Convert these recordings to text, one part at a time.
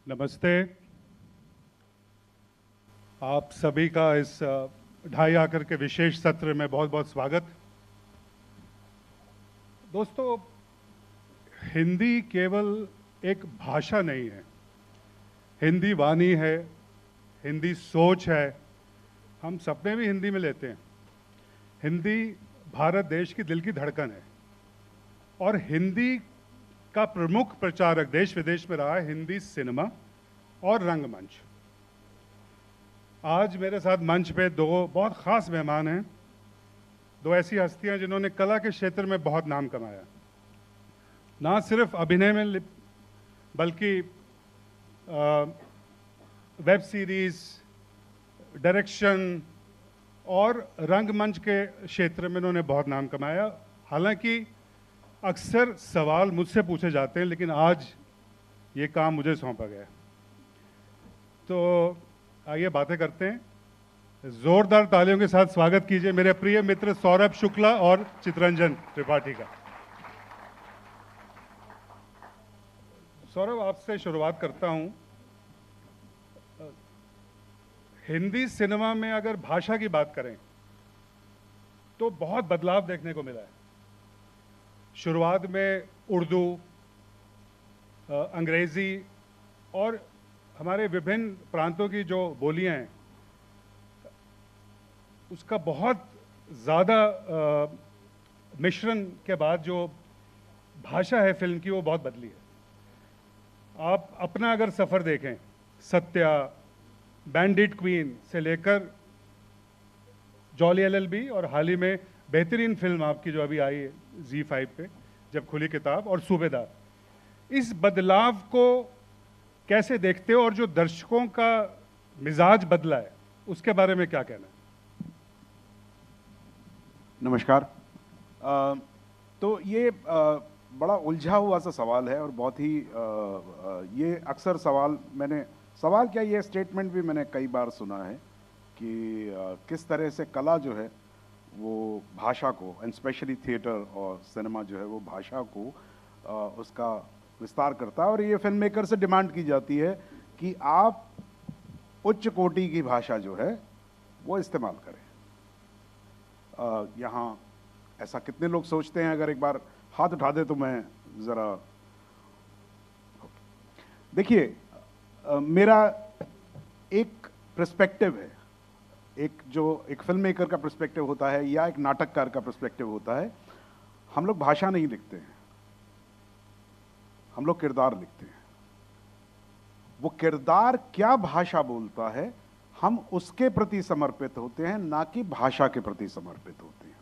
नमस्ते। आप सभी का इस ढाई आकर के विशेष सत्र में बहुत बहुत स्वागत। दोस्तों, हिंदी केवल एक भाषा नहीं है, हिंदी वाणी है, हिंदी सोच है। हम सपने भी हिंदी में लेते हैं। हिंदी भारत देश की दिल की धड़कन है और हिंदी का प्रमुख प्रचारक देश विदेश में रहा है हिंदी सिनेमा और रंगमंच। आज मेरे साथ मंच पे दो बहुत खास मेहमान हैं, दो ऐसी हस्तियां जिन्होंने कला के क्षेत्र में बहुत नाम कमाया। ना सिर्फ अभिनय में बल्कि वेब सीरीज, डायरेक्शन और रंगमंच के क्षेत्र में इन्होंने बहुत नाम कमाया। हालांकि अक्सर सवाल मुझसे पूछे जाते हैं, लेकिन आज ये काम मुझे सौंपा गया। तो आइए बातें करते हैं। जोरदार तालियों के साथ स्वागत कीजिए मेरे प्रिय मित्र सौरभ शुक्ला और चितरंजन त्रिपाठी का। सौरभ, आपसे शुरुआत करता हूं। हिंदी सिनेमा में अगर भाषा की बात करें तो बहुत बदलाव देखने को मिला है। शुरुआत में उर्दू, अंग्रेजी और हमारे विभिन्न प्रांतों की जो बोलियां हैं, उसका बहुत ज़्यादा मिश्रण के बाद जो भाषा है फिल्म की, वो बहुत बदली है। आप अपना अगर सफ़र देखें, सत्या, बैंडिट क्वीन से लेकर जॉली एलएलबी और हाल ही में बेहतरीन फिल्म आपकी जो अभी आई है ZEE5 पे, जब खुली किताब, और सूबेदार, इस बदलाव को कैसे देखते हो और जो दर्शकों का मिजाज बदला है उसके बारे में क्या कहना है? नमस्कार। तो ये बड़ा उलझा हुआ सा सवाल है और बहुत ही ये अक्सर सवाल क्या, ये स्टेटमेंट भी मैंने कई बार सुना है कि किस तरह से कला जो है वो भाषा को, एंड स्पेशली थिएटर और सिनेमा जो है वो भाषा को उसका विस्तार करता है। और ये फिल्म मेकर से डिमांड की जाती है कि आप उच्च कोटि की भाषा जो है वो इस्तेमाल करें। यहाँ ऐसा कितने लोग सोचते हैं? अगर एक बार हाथ उठा दे तो मैं ज़रा देखिए, मेरा एक पर्सपेक्टिव है, एक फिल्म मेकर का पर्सपेक्टिव होता है या एक नाटककार का पर्सपेक्टिव होता है। हम लोग भाषा नहीं लिखते हैं, हम लोग किरदार लिखते हैं। वो किरदार क्या भाषा बोलता है, हम उसके प्रति समर्पित होते हैं, ना कि भाषा के प्रति समर्पित होते हैं।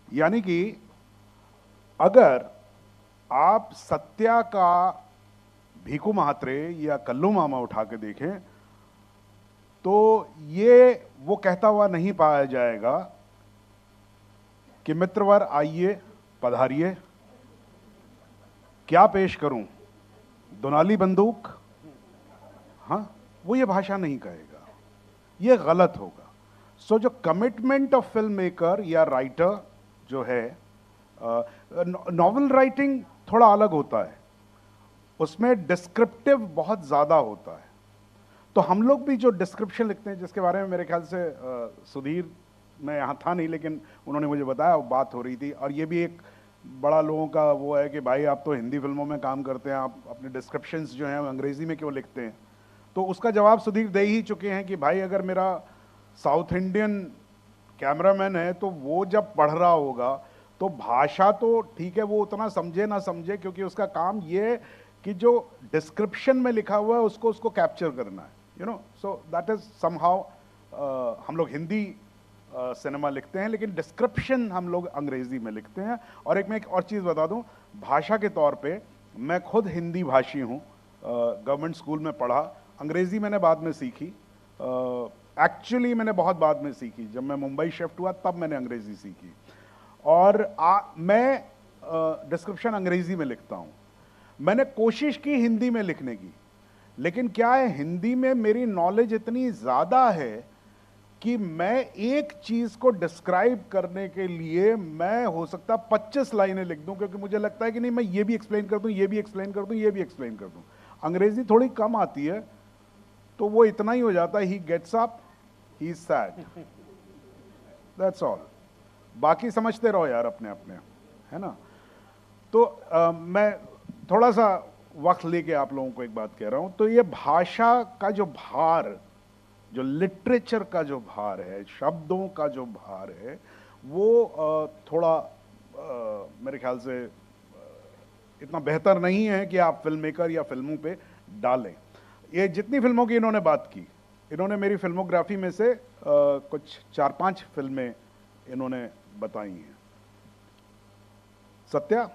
यानी कि अगर आप सत्या का भीखू महात्रे या कल्लू मामा उठा के देखें तो ये वो कहता हुआ नहीं पाया जाएगा कि मित्रवर आइए पधारिए, क्या पेश करूं, दुनाली बंदूक। हाँ, वो ये भाषा नहीं कहेगा, ये गलत होगा। सो जो कमिटमेंट ऑफ फिल्म मेकर या राइटर जो है, नॉवेल राइटिंग थोड़ा अलग होता है, उसमें डिस्क्रिप्टिव बहुत ज़्यादा होता है। तो हम लोग भी जो डिस्क्रिप्शन लिखते हैं, जिसके बारे में मेरे ख्याल से सुधीर, मैं यहाँ था नहीं लेकिन उन्होंने मुझे बताया, वो बात हो रही थी। और ये भी एक बड़ा लोगों का वो है कि भाई आप तो हिंदी फिल्मों में काम करते हैं, आप अपने डिस्क्रिप्शंस जो हैं अंग्रेज़ी में क्यों लिखते हैं? तो उसका जवाब सुधीर दे ही चुके हैं कि भाई अगर मेरा साउथ इंडियन कैमरामैन है तो वो जब पढ़ रहा होगा तो भाषा तो ठीक है, वो उतना समझे ना समझे, क्योंकि उसका काम ये कि जो डिस्क्रिप्शन में लिखा हुआ है उसको कैप्चर करना है, you know. So that is somehow हम लोग हिंदी सिनेमा लिखते हैं लेकिन डिस्क्रिप्शन हम लोग अंग्रेजी में लिखते हैं। और मैं एक और चीज़ बता दूं, भाषा के तौर पे मैं खुद हिंदी भाषी हूं, गवर्नमेंट स्कूल में पढ़ा, अंग्रेजी मैंने बाद में सीखी। एक्चुअली मैंने बहुत बाद में सीखी, जब मैं मुंबई शिफ्ट हुआ तब मैंने अंग्रेजी सीखी। और मैं डिस्क्रिप्शन अंग्रेजी में लिखता हूं। मैंने कोशिश की हिंदी में लिखने की, लेकिन क्या है, हिंदी में मेरी नॉलेज इतनी ज़्यादा है कि मैं एक चीज़ को डिस्क्राइब करने के लिए मैं हो सकता 25 लाइनें लिख दूं, क्योंकि मुझे लगता है कि नहीं, मैं ये भी एक्सप्लेन कर दूं, ये भी एक्सप्लेन कर दूं, ये भी एक्सप्लेन कर दूं। अंग्रेजी थोड़ी कम आती है तो वो इतना ही हो जाता है, he gets up, he is sad, that's all. बाकी समझते रहो यार अपने अपने, है ना। तो मैं थोड़ा सा वक्त लेके आप लोगों को एक बात कह रहा हूं। तो ये भाषा का जो भार, जो लिटरेचर का जो भार है, शब्दों का जो भार है, वो थोड़ा मेरे ख्याल से इतना बेहतर नहीं है कि आप फिल्म मेकर या फिल्मों पे डालें। ये जितनी फिल्मों की इन्होंने बात की, इन्होंने मेरी फिल्मोग्राफी में से कुछ 4-5 फिल्में इन्होंने बताई हैं। सत्या,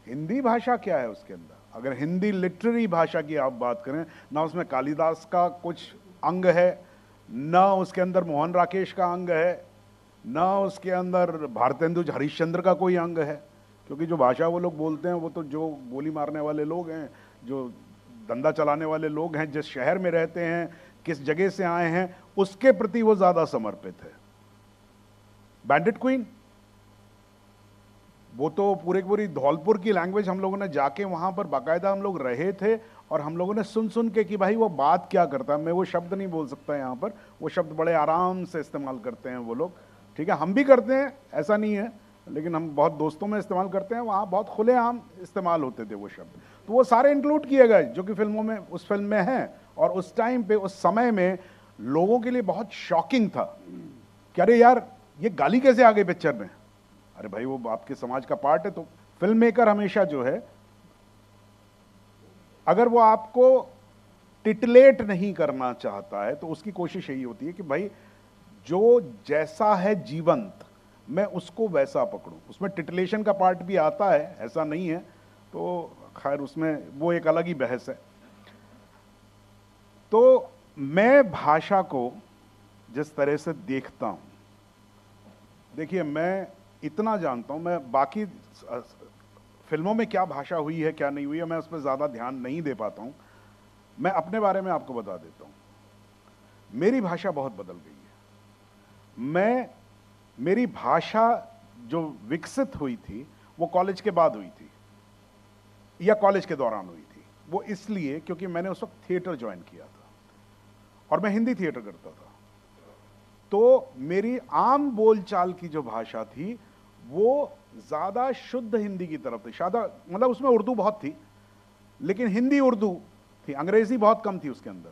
हिंदी भाषा क्या है उसके अंदर? अगर हिंदी लिटरेरी भाषा की आप बात करें, ना उसमें कालिदास का कुछ अंग है, ना उसके अंदर मोहन राकेश का अंग है, ना उसके अंदर भारतेंदु हरिश्चंद्र का कोई अंग है। क्योंकि जो भाषा वो लोग बोलते हैं वो तो जो गोली मारने वाले लोग हैं, जो धंधा चलाने वाले लोग हैं, जिस शहर में रहते हैं, किस जगह से आए हैं, उसके प्रति वो ज्यादा समर्पित है। बैंडिट क्वीन, वो तो पूरी धौलपुर की लैंग्वेज हम लोगों ने जाके वहां पर बाकायदा हम लोग रहे थे और हम लोगों ने सुन सुन के कि भाई वो बात क्या करता है। मैं वो शब्द नहीं बोल सकता यहाँ पर, वो शब्द बड़े आराम से इस्तेमाल करते हैं वो लोग, ठीक है। हम भी करते हैं, ऐसा नहीं है, लेकिन हम बहुत दोस्तों में इस्तेमाल करते हैं, वहाँ बहुत खुलेआम इस्तेमाल होते थे वो शब्द। तो वो सारे इंक्लूड किए गए जो कि फिल्मों में, उस फिल्म में हैं। और उस टाइम पे, उस समय में लोगों के लिए बहुत शॉकिंग था कि अरे यार ये गाली कैसे आ गई पिक्चर में। अरे भाई वो आपके समाज का पार्ट है। तो फिल्म मेकर हमेशा जो है, अगर वो आपको टिटलेट नहीं करना चाहता है तो उसकी कोशिश यही होती है कि भाई जो जैसा है जीवंत, मैं उसको वैसा पकड़ूं। उसमें टिटलेशन का पार्ट भी आता है, ऐसा नहीं है, तो खैर उसमें वो एक अलग ही बहस है। तो मैं भाषा को जिस तरह से देखता हूं, देखिए मैं इतना जानता हूं, मैं बाकी फिल्मों में क्या भाषा हुई है क्या नहीं हुई है मैं उस पर ज्यादा ध्यान नहीं दे पाता हूं। मैं अपने बारे में आपको बता देता हूं, मेरी भाषा बहुत बदल गई है। मेरी भाषा जो विकसित हुई थी वो कॉलेज के बाद हुई थी या कॉलेज के दौरान हुई थी। वो इसलिए क्योंकि मैंने उस वक्त थिएटर ज्वाइन किया था और मैं हिंदी थिएटर करता था। तो मेरी आम बोलचाल की जो भाषा थी वो ज्यादा शुद्ध हिंदी की तरफ थी। ज्यादा मतलब उसमें उर्दू बहुत थी, लेकिन हिंदी उर्दू थी, अंग्रेजी बहुत कम थी उसके अंदर।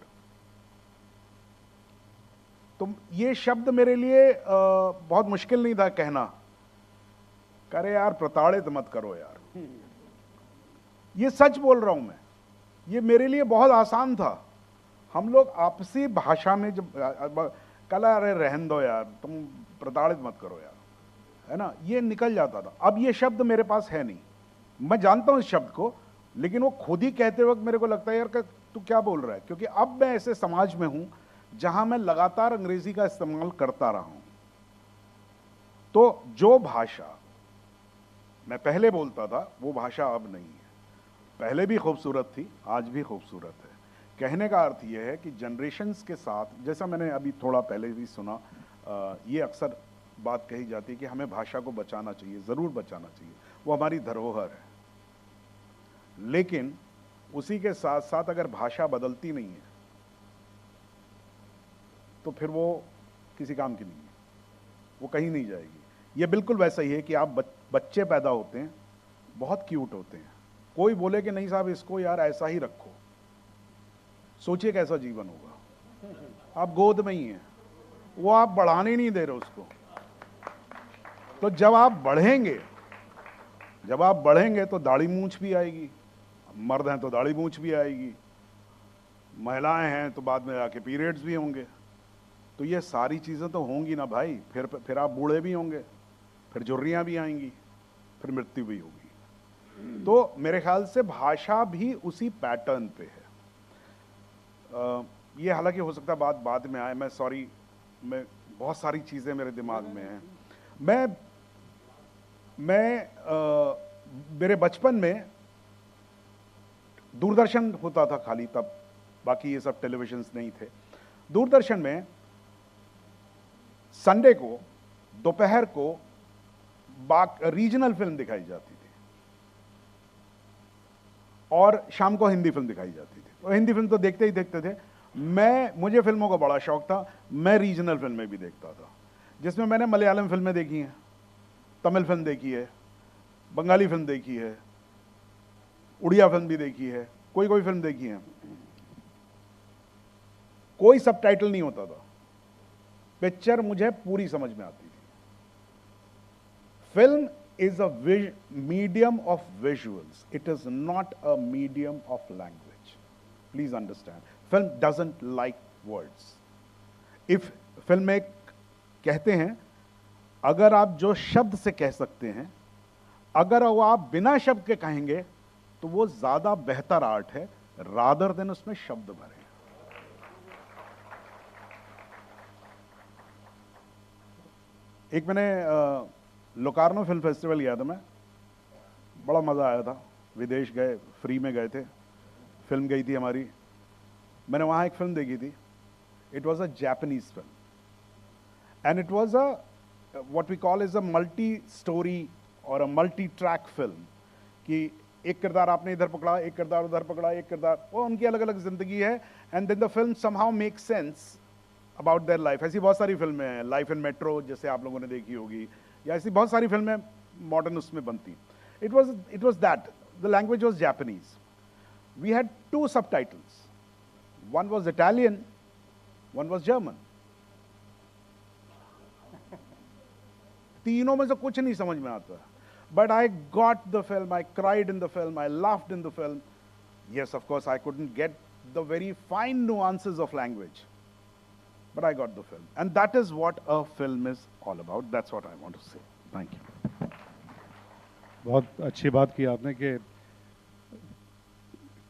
तो ये शब्द मेरे लिए बहुत मुश्किल नहीं था कहना, करे यार प्रताड़ित मत करो यार, ये सच बोल रहा हूं मैं, ये मेरे लिए बहुत आसान था। हम लोग आपसी भाषा में जब कल, अरे रहन दो यार, तुम प्रताड़ित मत करो यार, है ना, ये निकल जाता था। अब ये शब्द मेरे पास है नहीं, मैं जानता हूं इस शब्द को, लेकिन वो खुद ही कहते वक्त मेरे को लगता है यार कि तू क्या बोल रहा है। क्योंकि अब मैं ऐसे समाज में हूं जहां मैं लगातार अंग्रेजी का इस्तेमाल करता रहा हूं। तो जो भाषा मैं पहले बोलता था वो भाषा अब नहीं है। पहले भी खूबसूरत थी, आज भी खूबसूरत है। कहने का अर्थ यह है कि जनरेशन्स के साथ, जैसा मैंने अभी थोड़ा पहले भी सुना, ये अक्सर बात कही जाती है कि हमें भाषा को बचाना चाहिए, ज़रूर बचाना चाहिए, वो हमारी धरोहर है। लेकिन उसी के साथ साथ अगर भाषा बदलती नहीं है तो फिर वो किसी काम की नहीं है, वो कहीं नहीं जाएगी। ये बिल्कुल वैसा ही है कि आप बच्चे पैदा होते हैं, बहुत क्यूट होते हैं, कोई बोले कि नहीं साहब इसको यार ऐसा ही रखो, सोचिए कैसा जीवन होगा। आप गोद में ही हैं, वो आप बढ़ाने नहीं दे रहे उसको। तो जब आप बढ़ेंगे तो दाढ़ी मूंछ भी आएगी, मर्द हैं तो दाढ़ी मूंछ भी आएगी, महिलाएं हैं तो बाद में आके पीरियड्स भी होंगे। तो ये सारी चीजें तो होंगी ना भाई, फिर आप बूढ़े भी होंगे, फिर झुर्रियां भी आएंगी, फिर मृत्यु भी होगी। तो मेरे ख्याल से भाषा भी उसी पैटर्न पे है। ये हालांकि हो सकता है बात बाद में आए, मैं सॉरी, मैं बहुत सारी चीजें मेरे दिमाग में हैं। मेरे बचपन में दूरदर्शन होता था खाली तब, बाकी ये सब टेलीविजन्स नहीं थे। दूरदर्शन में संडे को दोपहर को रीजनल फिल्म दिखाई जाती थी। और शाम को हिंदी फिल्म दिखाई जाती थी। तो हिंदी फिल्म तो देखते ही देखते थे। मुझे फिल्मों का बड़ा शौक था। मैं रीजनल फिल्में भी देखता था, जिसमें मैंने मलयालम फिल्में देखी हैं, तमिल फिल्म देखी है, बंगाली फिल्म देखी है, उड़िया फिल्म भी देखी है, कोई कोई फिल्म देखी है। कोई सबटाइटल नहीं होता था, पिक्चर मुझे पूरी समझ में आती थी। Film is a medium of visuals. It is not a medium of language. Please understand. Film doesn't like words. If film में कहते हैं, अगर आप जो शब्द से कह सकते हैं, अगर वो आप बिना शब्द के कहेंगे, तो वो ज्यादा बेहतर आर्ट है रादर देन उसमें शब्द भरे। एक मैंने लोकार्नो फिल्म फेस्टिवल गया था मैं, बड़ा मज़ा आया था। विदेश गए, फ्री में गए थे, फिल्म गई थी हमारी। मैंने वहाँ एक फिल्म देखी थी। It was a Japanese film and it was a what we call is a multi story और अ मल्टी ट्रैक फिल्म, कि एक किरदार आपने इधर पकड़ा, एक किरदार उधर पकड़ा, एक किरदार, वो उनकी अलग अलग जिंदगी है। And then the film somehow make sense about their life. ऐसी बहुत सारी फिल्में हैं, लाइफ इन मेट्रो जैसे आप लोगों ने देखी होगी, या ऐसी बहुत सारी फिल्में मॉडर्न उसमें बनती। It was that, the language was Japanese. We had 2 subtitles, one was Italian, one was German. तीनों में से कुछ नहीं समझ में आता, but I got the film, I cried in the film, I laughed in the film. Yes, of course, I couldn't get the very fine nuances of language, but I got the film. And that is what a film is all about. That's what I want to say. Thank you. बहुत अच्छी बात की आपने कि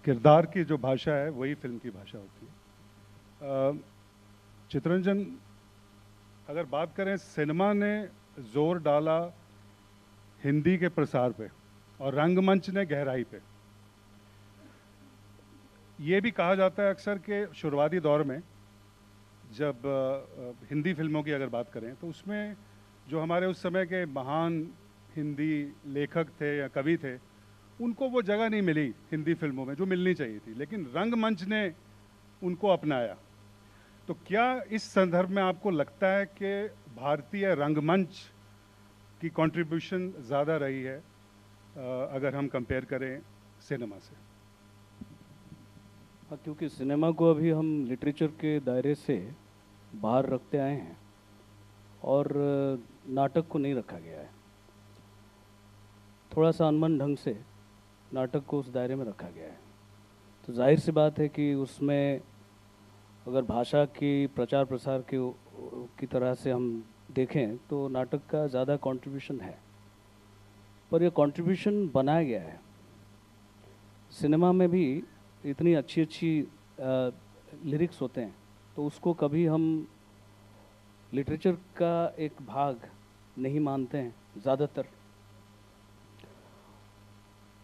किरदार की जो भाषा है वही फिल्म की भाषा होती है। चित्रंजन, अगर बात करें, सिनेमा ने जोर डाला हिंदी के प्रसार पे और रंगमंच ने गहराई पे। ये भी कहा जाता है अक्सर कि शुरुआती दौर में जब हिंदी फिल्मों की अगर बात करें तो उसमें जो हमारे उस समय के महान हिंदी लेखक थे या कवि थे, उनको वो जगह नहीं मिली हिंदी फिल्मों में जो मिलनी चाहिए थी, लेकिन रंगमंच ने उनको अपनाया। तो क्या इस संदर्भ में आपको लगता है कि भारतीय रंगमंच की कंट्रीब्यूशन ज़्यादा रही है अगर हम कंपेयर करें सिनेमा से? हाँ, क्योंकि सिनेमा को अभी हम लिटरेचर के दायरे से बाहर रखते आए हैं और नाटक को नहीं रखा गया है। थोड़ा सा अनमन ढंग से नाटक को उस दायरे में रखा गया है। तो जाहिर सी बात है कि उसमें अगर भाषा की प्रचार प्रसार की तरह से हम देखें तो नाटक का ज़्यादा कंट्रीब्यूशन है, पर यह कंट्रीब्यूशन बनाया गया है। सिनेमा में भी इतनी अच्छी अच्छी लिरिक्स होते हैं, तो उसको कभी हम लिटरेचर का एक भाग नहीं मानते हैं ज़्यादातर।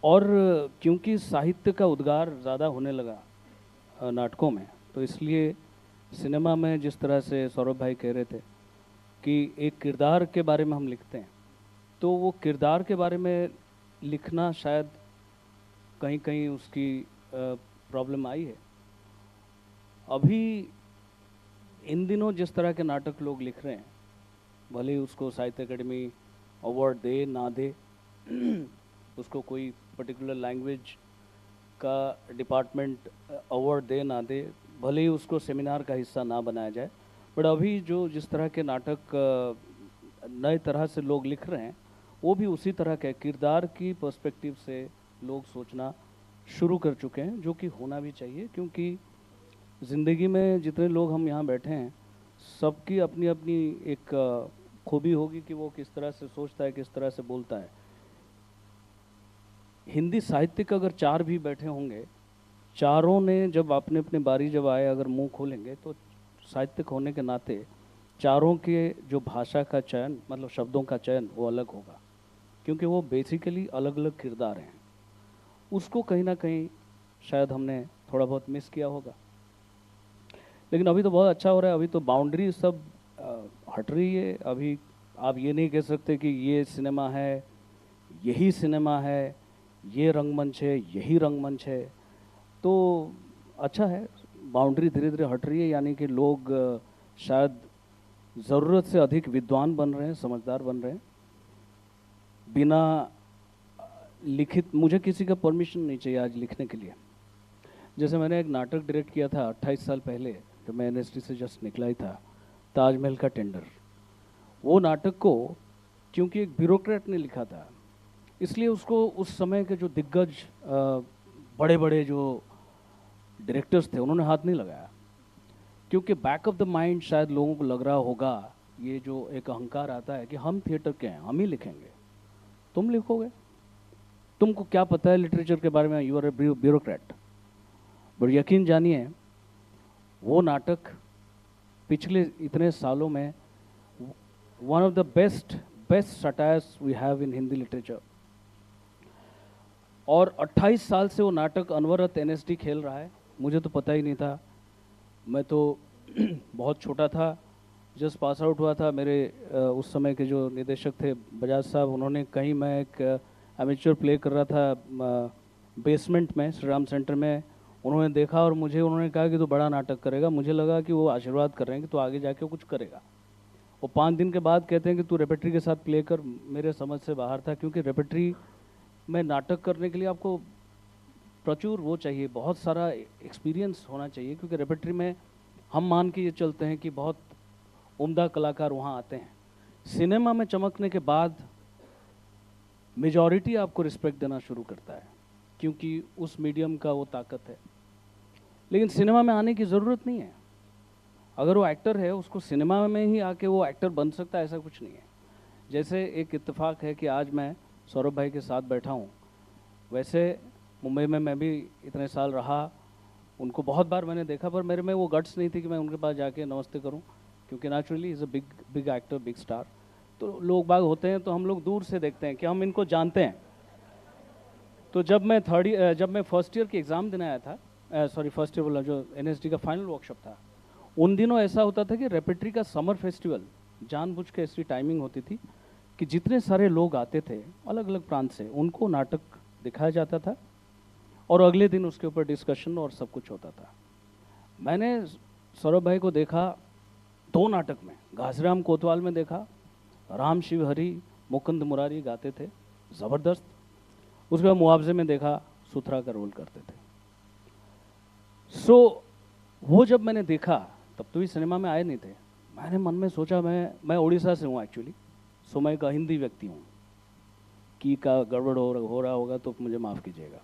और क्योंकि साहित्य का उद्गार ज़्यादा होने लगा नाटकों में, तो इसलिए सिनेमा में जिस तरह से सौरभ भाई कह रहे थे कि एक किरदार के बारे में हम लिखते हैं, तो वो किरदार के बारे में लिखना शायद कहीं कहीं उसकी प्रॉब्लम आई है। अभी इन दिनों जिस तरह के नाटक लोग लिख रहे हैं, भले ही उसको साहित्य अकेडमी अवार्ड दे ना दे, उसको कोई पर्टिकुलर लैंग्वेज का डिपार्टमेंट अवार्ड दे ना दे, भले ही उसको सेमिनार का हिस्सा ना बनाया जाए, बट अभी जो जिस तरह के नाटक नए तरह से लोग लिख रहे हैं, वो भी उसी तरह के किरदार की पर्सपेक्टिव से लोग सोचना शुरू कर चुके हैं, जो कि होना भी चाहिए। क्योंकि ज़िंदगी में जितने लोग हम यहाँ बैठे हैं, सबकी अपनी अपनी एक खूबी होगी कि वो किस तरह से सोचता है, किस तरह से बोलता है। हिंदी साहित्यिक अगर 4 भी बैठे होंगे, चारों ने जब अपने अपने बारी जब आए अगर मुंह खोलेंगे, तो साहित्यिक होने के नाते चारों के जो भाषा का चयन, मतलब शब्दों का चयन, वो अलग होगा, क्योंकि वो बेसिकली अलग अलग किरदार हैं। उसको कहीं ना कहीं शायद हमने थोड़ा बहुत मिस किया होगा, लेकिन अभी तो बहुत अच्छा हो रहा है। अभी तो बाउंड्री सब हट रही है। अभी आप ये नहीं कह सकते कि ये सिनेमा है, यही सिनेमा है, ये रंगमंच है, यही रंगमंच है। तो अच्छा है, बाउंड्री धीरे धीरे हट रही है, यानी कि लोग शायद ज़रूरत से अधिक विद्वान बन रहे हैं, समझदार बन रहे हैं। बिना लिखित, मुझे किसी का परमिशन नहीं चाहिए आज लिखने के लिए। जैसे मैंने एक नाटक डायरेक्ट किया था 28 साल पहले, जब मैं एनएसडी से जस्ट निकला ही था, ताजमहल का टेंडर। वो नाटक को क्योंकि एक ब्यूरोक्रेट ने लिखा था, इसलिए उसको उस समय के जो दिग्गज बड़े बड़े जो डायरेक्टर्स थे उन्होंने हाथ नहीं लगाया, क्योंकि बैक ऑफ द माइंड शायद लोगों को लग रहा होगा, ये जो एक अहंकार आता है कि हम थिएटर के हैं, हम ही लिखेंगे, तुम लिखोगे, तुमको क्या पता है लिटरेचर के बारे में, you are a bureaucrat. But यकीन जानिए, वो नाटक पिछले इतने सालों में one of the best satires we have in Hindi literature. और 28 साल से वो नाटक अनवरत एनएसडी खेल रहा है। मुझे तो पता ही नहीं था, मैं तो बहुत छोटा था, जस्ट पास आउट हुआ था। मेरे उस समय के जो निदेशक थे बजाज साहब, उन्होंने कहीं, मैं एक एमेच्योर प्ले कर रहा था बेसमेंट में श्री राम सेंटर में, उन्होंने देखा और मुझे उन्होंने कहा कि तू बड़ा नाटक करेगा। मुझे लगा कि वो आशीर्वाद कर रहे हैं कि तू आगे जाके कुछ करेगा। वो 5 दिन के बाद कहते हैं कि तू रेपेट्री के साथ प्ले कर। मेरे समझ से बाहर था, क्योंकि रेपेट्री में नाटक करने के लिए आपको प्रचुर वो चाहिए, बहुत सारा एक्सपीरियंस होना चाहिए, क्योंकि रेपेट्री में हम मान के ये चलते हैं कि बहुत उम्दा कलाकार वहाँ आते हैं। सिनेमा में चमकने के बाद मेजॉरिटी आपको रिस्पेक्ट देना शुरू करता है, क्योंकि उस मीडियम का वो ताकत है। लेकिन सिनेमा में आने की ज़रूरत नहीं है। अगर वो एक्टर है, उसको सिनेमा में ही आके वो एक्टर बन सकता है, ऐसा कुछ नहीं है। जैसे एक इत्तेफाक है कि आज मैं सौरभ भाई के साथ बैठा हूँ। वैसे मुंबई में मैं भी इतने साल रहा, उनको बहुत बार मैंने देखा, पर मेरे में वो गट्स नहीं थी कि मैं उनके पास जाके नमस्ते करूँ, क्योंकि naturally is a big actor, big star. तो लोग बाग होते हैं तो हम लोग दूर से देखते हैं कि हम इनको जानते हैं। तो जब मैं फर्स्ट ईयर की एग्ज़ाम देने आया था, फर्स्ट ईयर बोला, जो एनएसडी का फाइनल वर्कशॉप था, उन दिनों ऐसा होता था कि रेपेट्री का समर फेस्टिवल, जानबूझ के ऐसी टाइमिंग होती थी कि जितने सारे लोग आते थे अलग अलग प्रांत से, उनको नाटक दिखाया जाता था और अगले दिन उसके ऊपर डिस्कशन और सब कुछ होता था। मैंने सौरभ भाई को देखा 2 नाटक में, घासीराम कोतवाल में देखा, राम शिव हरि मुकुंद मुरारी गाते थे, ज़बरदस्त। उसके बाद मुआवजे में देखा, सुथरा का रोल करते थे। वो जब मैंने देखा, तब तो भी सिनेमा में आए नहीं थे। मैंने मन में सोचा, मैं उड़ीसा से हूँ एक्चुअली, सो मैं का हिंदी व्यक्ति हूँ, की का गड़बड़ हो रहा होगा तो मुझे माफ़ कीजिएगा।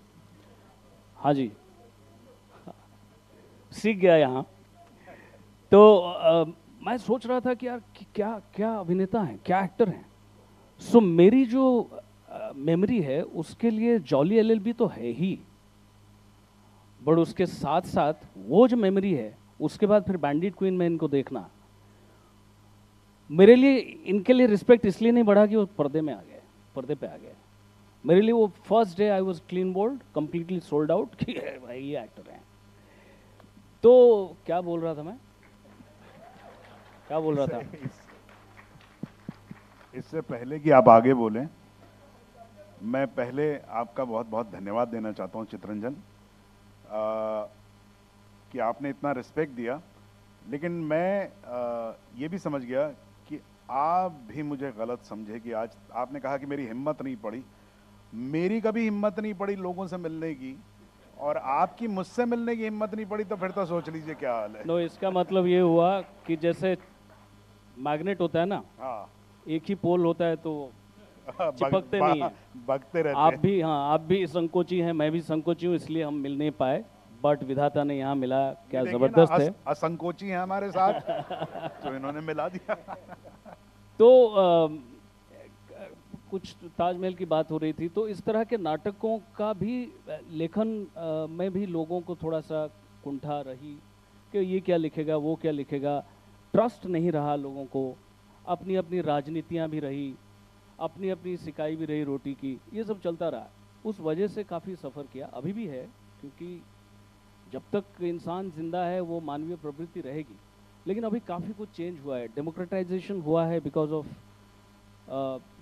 हाँ जी, सीख गया यहाँ। तो मैं सोच रहा था कि यार क्या क्या अभिनेता हैं, क्या एक्टर हैं। सो मेरी जो मेमोरी है उसके लिए जॉली एलएलबी तो है ही, बट उसके साथ साथ वो जो मेमोरी है, उसके बाद फिर बैंडिट क्वीन में इनको देखना, मेरे लिए, इनके लिए रिस्पेक्ट इसलिए नहीं बढ़ा कि वो पर्दे पे आ गए। मेरे लिए वो first day I was clean bowled, completely sold out कि भाई ये एक्टर हैं। तो क्या बोल रहा था मैं, क्या बोल रहा था? इससे पहले कि आप आगे बोलें, मैं पहले आपका बहुत बहुत धन्यवाद देना चाहता हूं चितरंजन, कि आपने इतना रिस्पेक्ट दिया। लेकिन मैं ये भी समझ गया कि आप भी मुझे गलत समझे कि आज आपने कहा कि मेरी हिम्मत नहीं पड़ी। मेरी कभी हिम्मत नहीं पड़ी लोगों से मिलने की, और आपकी मुझसे मिलने की हिम्मत नहीं पड़ी, तो फिर तो सोच लीजिए क्या हाल है। नो, इसका मतलब ये हुआ कि जैसे मैग्नेट होता है ना, हाँ, एक ही पोल होता है तो चिपकते नहीं है। बगते रहते आप हैं। भी, हाँ, आप भी संकोची हैं, मैं भी संकोची हूँ, इसलिए हम मिल नहीं पाए, बट विधाता ने यहाँ मिला। क्या देखिए जबरदस्त ना, है। असंकोची हैं हमारे साथ, तो इन्होंने मिला दिया। तो कुछ ताजमहल की बात हो रही थी, तो इस तरह के नाटकों का भी लेखन में भी लोगों को थोड़ा सा कुंठा रही कि ये क्या लिखेगा, वो क्या लिखेगा। ट्रस्ट नहीं रहा लोगों को, अपनी अपनी राजनीतियाँ भी रही, अपनी अपनी सिकाई भी रही रोटी की, ये सब चलता रहा। उस वजह से काफ़ी सफ़र किया, अभी भी है, क्योंकि जब तक इंसान जिंदा है वो मानवीय प्रवृत्ति रहेगी। लेकिन अभी काफ़ी कुछ चेंज हुआ है, डेमोक्रेटाइजेशन हुआ है बिकॉज ऑफ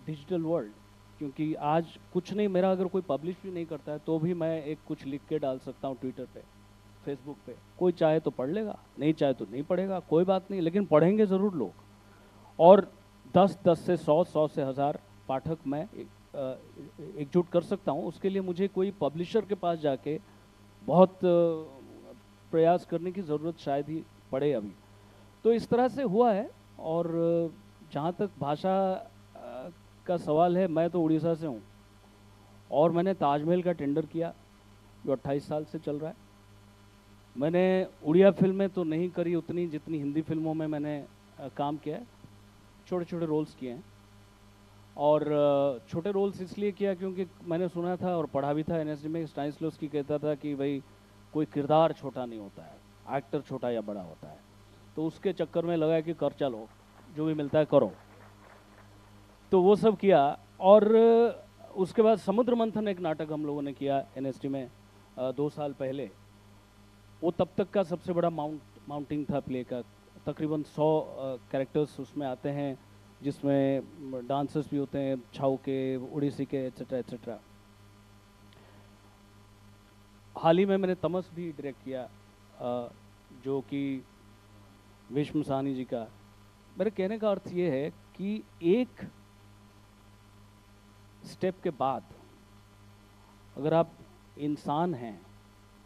डिजिटल वर्ल्ड, क्योंकि आज कुछ नहीं, मेरा अगर कोई पब्लिश भी नहीं करता है तो भी मैं एक कुछ लिख के डाल सकता हूँ ट्विटर पे, फेसबुक पे। कोई चाहे तो पढ़ लेगा, नहीं चाहे तो नहीं पढ़ेगा, कोई बात नहीं, लेकिन पढ़ेंगे ज़रूर लोग। और 10 से 100 से 1000 पाठक मैं एकजुट कर सकता हूँ। उसके लिए मुझे कोई पब्लिशर के पास जाके बहुत प्रयास करने की ज़रूरत शायद ही पड़े अभी। तो इस तरह से हुआ है। और जहाँ तक भाषा का सवाल है, मैं तो उड़ीसा से हूँ और मैंने ताजमहल का टेंडर किया जो 28 साल से चल रहा है। मैंने उड़िया फिल्में तो नहीं करी उतनी जितनी हिंदी फिल्मों में मैंने काम किया है। छोटे छोटे रोल्स किए हैं, और छोटे रोल्स इसलिए किया क्योंकि मैंने सुना था और पढ़ा भी था एनएसडी में, स्टानिस्लॉवस्की कहता था कि भाई कोई किरदार छोटा नहीं होता है, एक्टर छोटा या बड़ा होता है। तो उसके चक्कर में लगा कि कर चलो, जो भी मिलता है करो। तो वो सब किया। और उसके बाद समुद्र मंथन एक नाटक हम लोगों ने किया एनएसडी में 2 साल पहले। वो तब तक का सबसे बड़ा माउंटिंग था प्ले का। तकरीबन 100 कैरेक्टर्स उसमें आते हैं, जिसमें डांसर्स भी होते हैं, छाऊ के, उड़ीसी के, एट्सेट्रा एट्सेट्रा। हाल ही में मैंने तमस भी डायरेक्ट किया, जो कि विष्णु साहनी जी का। मेरे कहने का अर्थ ये है कि एक स्टेप के बाद अगर आप इंसान हैं,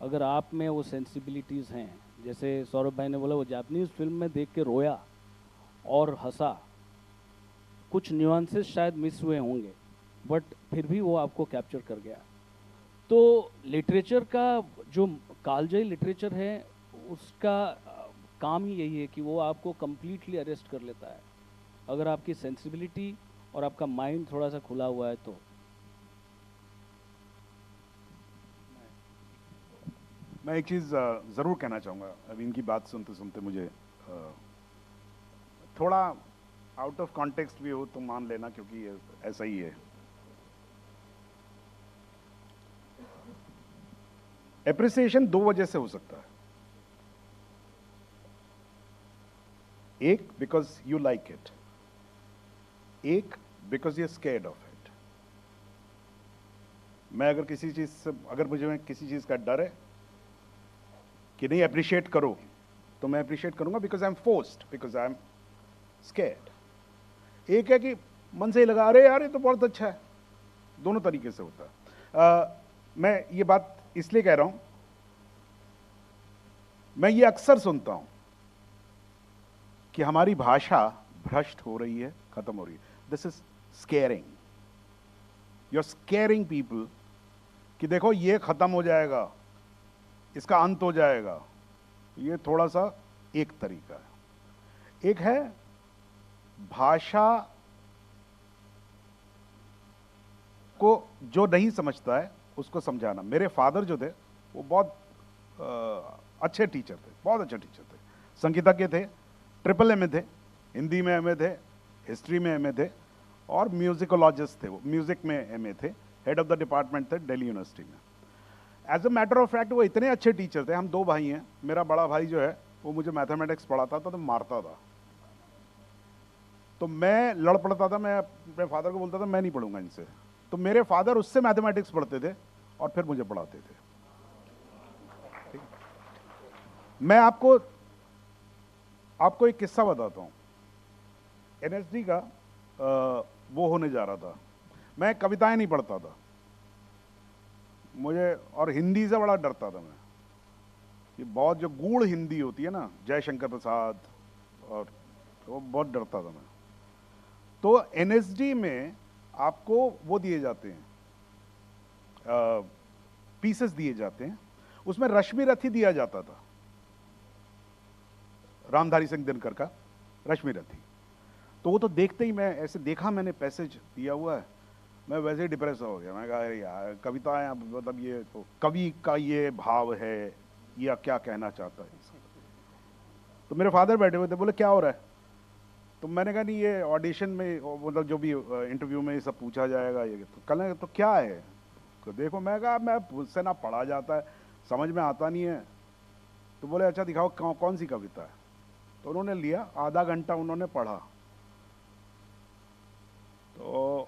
अगर आप में वो सेंसिबिलिटीज़ हैं, जैसे सौरभ भाई ने बोला वो जापानीज़ फिल्म में देख के रोया और हंसा, कुछ न्यूआंसेस शायद मिस हुए होंगे, बट फिर भी वो आपको कैप्चर कर गया। तो लिटरेचर का जो कालजयी लिटरेचर है, उसका काम ही यही है कि वो आपको कम्प्लीटली अरेस्ट कर लेता है, अगर आपकी सेंसिबिलिटी और आपका माइंड थोड़ा सा खुला हुआ है तो। मैं एक चीज़ ज़रूर कहना चाहूँगा। अभी इनकी बात सुनते सुनते मुझे थोड़ा आउट ऑफ कॉन्टेक्स्ट भी हो तो मान लेना, क्योंकि ये ऐसा ही है। एप्रिसिएशन 2 वजह से हो सकता है। एक, बिकॉज यू लाइक इट, एक because you scared of it. मैं अगर किसी चीज़ से, अगर मुझे किसी चीज़ का डर है कि नहीं अप्रिशिएट करो, तो मैं अप्रिशिएट करूंगा because I am forced, because I am scared. एक है कि मन से ही लगा, अरे यार ये तो बहुत अच्छा है। दोनों तरीके से होता है। मैं ये बात इसलिए कह रहा हूं, मैं ये अक्सर सुनता हूं कि हमारी भाषा भ्रष्ट हो रही है, खत्म हो रही है। This is scaring, you are scaring people कि देखो ये खत्म हो जाएगा, इसका अंत हो जाएगा। ये थोड़ा सा एक तरीका है। एक है भाषा को जो नहीं समझता है उसको समझाना। मेरे फादर जो थे वो बहुत अच्छे टीचर थे, बहुत अच्छे टीचर थे, संगीतज्ञ थे, ट्रिपल एमए थे, हिंदी में एमए थे, हिस्ट्री में एमए थे, और म्यूजिकोलॉजिस्ट थे। वो म्यूजिक में एमए थे, हेड ऑफ द डिपार्टमेंट थे दिल्ली यूनिवर्सिटी में। As a matter of fact वो इतने अच्छे टीचर थे। हम 2 भाई हैं, मेरा बड़ा भाई जो है वो मुझे मैथमेटिक्स पढ़ाता था तो मारता था, तो मैं लड़ पड़ता था। मैं अपने फादर को बोलता था मैं नहीं पढ़ूंगा इनसे, तो मेरे फादर उससे मैथमेटिक्स पढ़ते थे और फिर मुझे पढ़ाते थे। मैं आपको एक किस्सा बताता हूं। एनएसडी का वो होने जा रहा था, मैं कविताएं नहीं पढ़ता था, मुझे, और हिंदी से बड़ा डरता था मैं। ये बहुत जो गूढ़ हिंदी होती है ना, जयशंकर प्रसाद, और वो बहुत डरता था मैं। तो एनएसडी में आपको वो दिए जाते हैं, पीसेस दिए जाते हैं। उसमें रश्मि रथी दिया जाता था, रामधारी सिंह दिनकर का रश्मि रथी। तो वो तो देखते ही मैं ऐसे देखा, मैंने पैसेज दिया हुआ है, मैं वैसे ही डिप्रेस हो गया। मैं कहा अरे यार कविताएं, मतलब ये तो कवि का ये भाव है या क्या कहना चाहता है। तो मेरे फादर बैठे हुए थे, बोले क्या हो रहा है? तो मैंने कहा नहीं ये ऑडिशन में, मतलब जो भी इंटरव्यू में ये सब पूछा जाएगा। ये तो कल तो क्या है, तो देखो। मैं कहा मैं मुझसे ना पढ़ा जाता है, समझ में आता नहीं है। तो बोले अच्छा दिखाओ कौन सी कविता है। तो उन्होंने लिया, आधा घंटा उन्होंने पढ़ा। तो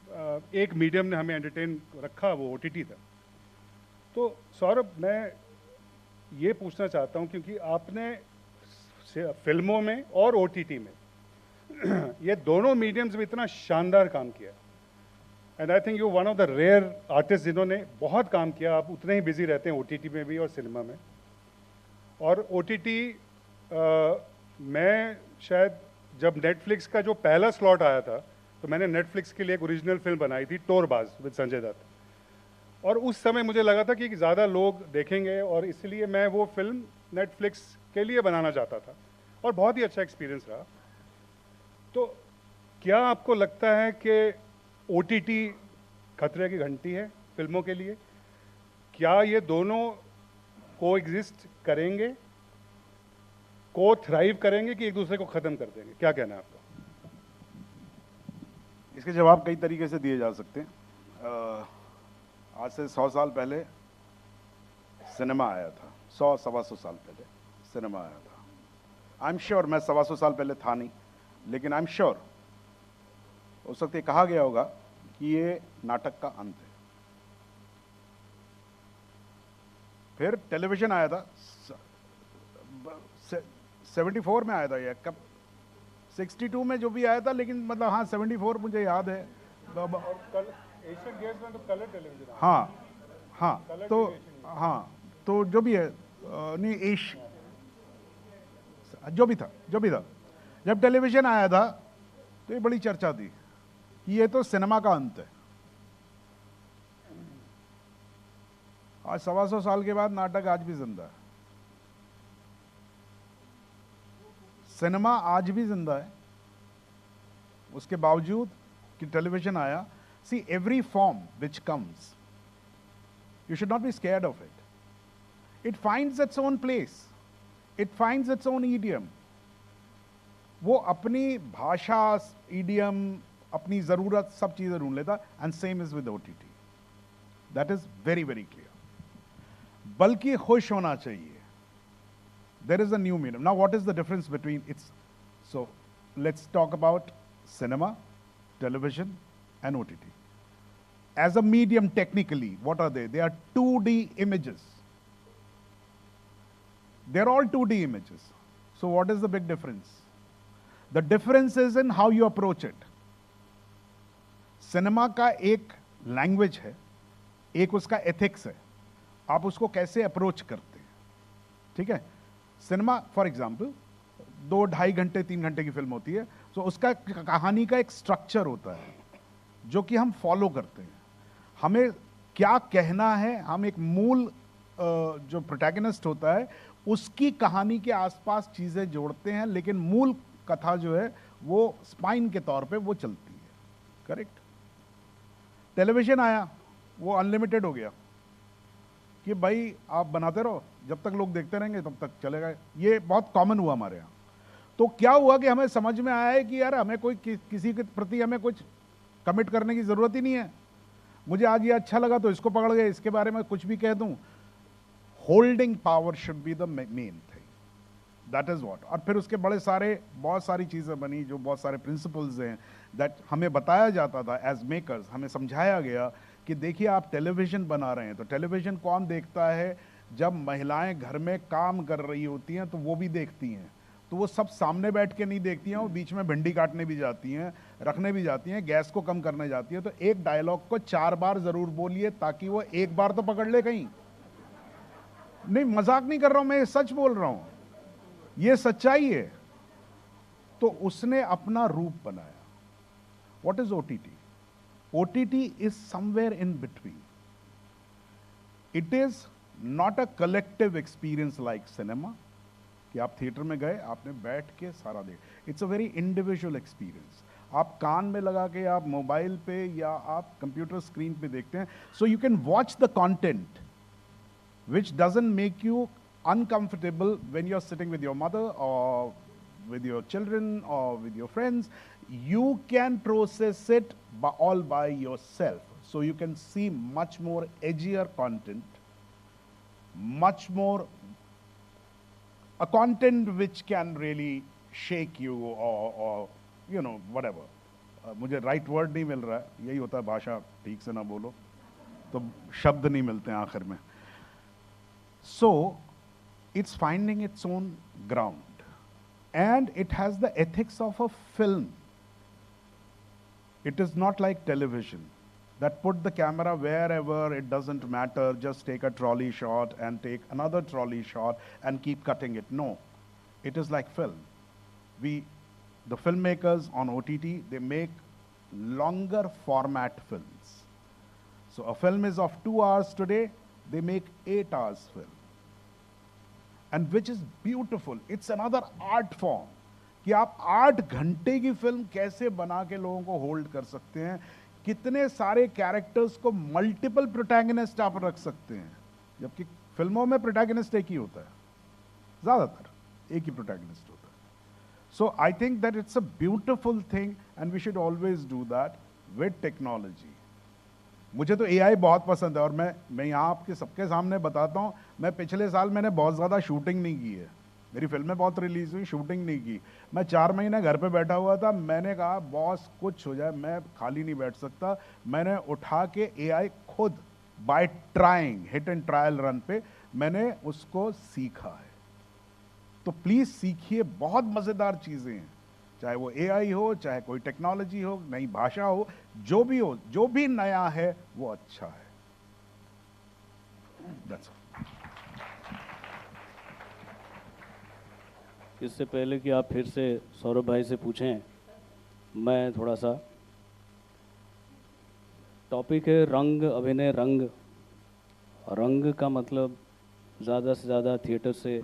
एक मीडियम ने हमें एंटरटेन रखा, वो OTT था। तो सौरभ, मैं ये पूछना चाहता हूँ, क्योंकि आपने फिल्मों में और OTT में ये दोनों मीडियम्स में इतना शानदार काम किया, and I think you one of the rare artist जिन्होंने बहुत काम किया। आप उतने ही बिजी रहते हैं OTT में भी और सिनेमा में। और OTT मैं शायद जब नेटफ्लिक्स का जो पहला स्लॉट आया था, तो मैंने नेटफ्लिक्स के लिए एक ओरिजिनल फिल्म बनाई थी, टोरबाज विद संजय दत्त। और उस समय मुझे लगा था कि ज़्यादा लोग देखेंगे, और इसलिए मैं वो फिल्म नेटफ्लिक्स के लिए बनाना चाहता था, और बहुत ही अच्छा एक्सपीरियंस रहा। तो क्या आपको लगता है कि OTT खतरे की घंटी है फिल्मों के लिए? क्या ये दोनों को एग्जिस्ट करेंगे, को थ्राइव करेंगे, कि एक दूसरे को ख़त्म कर देंगे? क्या कहना है आपका? इसके जवाब कई तरीके से दिए जा सकते हैं। आज से 100 साल पहले सिनेमा आया था, 100-125 साल पहले सिनेमा आया था। आई एम श्योर, मैं 125 साल पहले था नहीं, लेकिन आई एम श्योर उस वक्त ये कहा गया होगा कि ये नाटक का अंत है। फिर टेलीविजन आया था, 74 में आया था, या कब 62 में जो भी आया था, लेकिन मतलब हाँ 74 मुझे याद है। एशियन गेम्स में तो कलर टेलीविजन। हाँ हाँ, तो हाँ, तो जो भी है, नहीं जो भी था, जब टेलीविजन आया था तो ये बड़ी चर्चा थी कि ये तो सिनेमा का अंत है। आज 125 साल के बाद नाटक आज भी जिंदा है, सिनेमा आज भी जिंदा है, उसके बावजूद कि टेलीविजन आया। See, every form which comes, you should not be scared of it. It finds its own place. It finds its own idiom. वो अपनी भाषा, idiom, अपनी ज़रूरत, सब चीज़ें ढूंढ लेता, and same is with OTT. That is very, very clear. बल्कि खुश होना चाहिए. There is a new medium. Now, what is the difference between its? So, let's talk about cinema, television, and OTT. As a medium, technically, what are they? They are 2D images. They're all 2D images. So what is the big difference? The difference is in how you approach it. Cinema का एक language है, एक उसका ethics है, आप उसको कैसे approach करते हैं, ठीक है? सिनेमा फॉर एग्जाम्पल 2-2.5 घंटे 3 घंटे की फिल्म होती है, तो उसका कहानी का एक स्ट्रक्चर होता है जो कि हम फॉलो करते हैं। हमें क्या कहना है, हम एक मूल जो प्रोटैगनिस्ट होता है उसकी कहानी के आसपास चीज़ें जोड़ते हैं, लेकिन मूल कथा जो है वो स्पाइन के तौर पे वो चलती है, करेक्ट? टेलीविजन आया, वो अनलिमिटेड हो गया कि भाई आप बनाते रहो, जब तक लोग देखते रहेंगे तब तक चलेगा। ये बहुत कॉमन हुआ हमारे यहाँ। तो क्या हुआ कि हमें समझ में आया है कि यार हमें कोई किसी के प्रति हमें कुछ कमिट करने की ज़रूरत ही नहीं है। मुझे आज ये अच्छा लगा तो इसको पकड़ गए, इसके बारे में कुछ भी कह दूं। Holding power should be the main thing, that is what. और फिर उसके बहुत सारी चीज़ें बनी, जो बहुत सारे प्रिंसिपल्स हैं दैट हमें बताया जाता था एज मेकर्स, हमें समझाया गया कि देखिए आप टेलीविज़न बना रहे हैं तो टेलीविज़न कौन देखता है? जब महिलाएं घर में काम कर रही होती हैं तो वो भी देखती हैं, तो वो सब सामने बैठ के नहीं देखती हैं, वो बीच में भिंडी काटने भी जाती हैं, रखने भी जाती हैं, गैस को कम करने जाती हैं। तो एक डायलॉग को 4 बार जरूर बोलिए ताकि वो एक बार तो पकड़ ले कहीं। नहीं, मजाक नहीं कर रहा हूं मैं, सच बोल रहा हूं, ये सच्चाई है। तो उसने अपना रूप बनाया। What is OTT? OTT is somewhere in between. It is not a collective experience like cinema कि आप थिएटर में गए, आपने बैठ के सारा देख। It's a very individual experience. आप कान में लगा के, आप मोबाइल पे या आप कंप्यूटर स्क्रीन पे देखते हैं, so you can watch the content which doesn't make you uncomfortable when you're sitting with your mother or with your children or with your friends. You can process it all by yourself. So you can see much more edgier content, much more a content which can really shake you or you know, whatever. मुझे right word नहीं मिल रहा है, यही होता है भाषा ठीक से ना बोलो तो शब्द नहीं मिलते हैं आखिर में. सो it's finding its own ground and it has the ethics of a film. It is not like television that put the camera wherever, it doesn't matter, just take a trolley shot and take another trolley shot and keep cutting it. No, it is like film. The filmmakers on OTT, they make longer format films. So a film is of 2 hours today, they make 8 hours film. And which is beautiful. It's another art form. कि आप 8 घंटे की film कैसे बना के लोगों को hold कर सकते हैं, कितने सारे कैरेक्टर्स को मल्टीपल प्रोटैगनिस्ट आप रख सकते हैं, जबकि फिल्मों में प्रोटैगनिस्ट एक ही होता है, ज्यादातर एक ही प्रोटैगनिस्ट होता है. So I think that it's a beautiful thing and we should always do that with technology. मुझे तो एआई बहुत पसंद है और मैं यहाँ आपके सबके सामने बताता हूँ, मैं पिछले साल मैंने बहुत ज़्यादा शूटिंग नहीं की है, मेरी फिल्में बहुत रिलीज हुई, शूटिंग नहीं की. मैं 4 महीने घर पे बैठा हुआ था, मैंने कहा बॉस कुछ हो जाए मैं खाली नहीं बैठ सकता. मैंने उठा के एआई खुद bye trying hit and trial run पे मैंने उसको सीखा है. तो प्लीज़ सीखिए, बहुत मज़ेदार चीज़ें हैं, चाहे वो एआई हो, चाहे कोई टेक्नोलॉजी हो, नई भाषा हो, जो भी हो, जो भी नया है वो अच्छा है. That's all. इससे पहले कि आप फिर से सौरभ भाई से पूछें, मैं थोड़ा सा, टॉपिक है रंग अभिनय. रंग का मतलब ज़्यादा से ज़्यादा थिएटर से,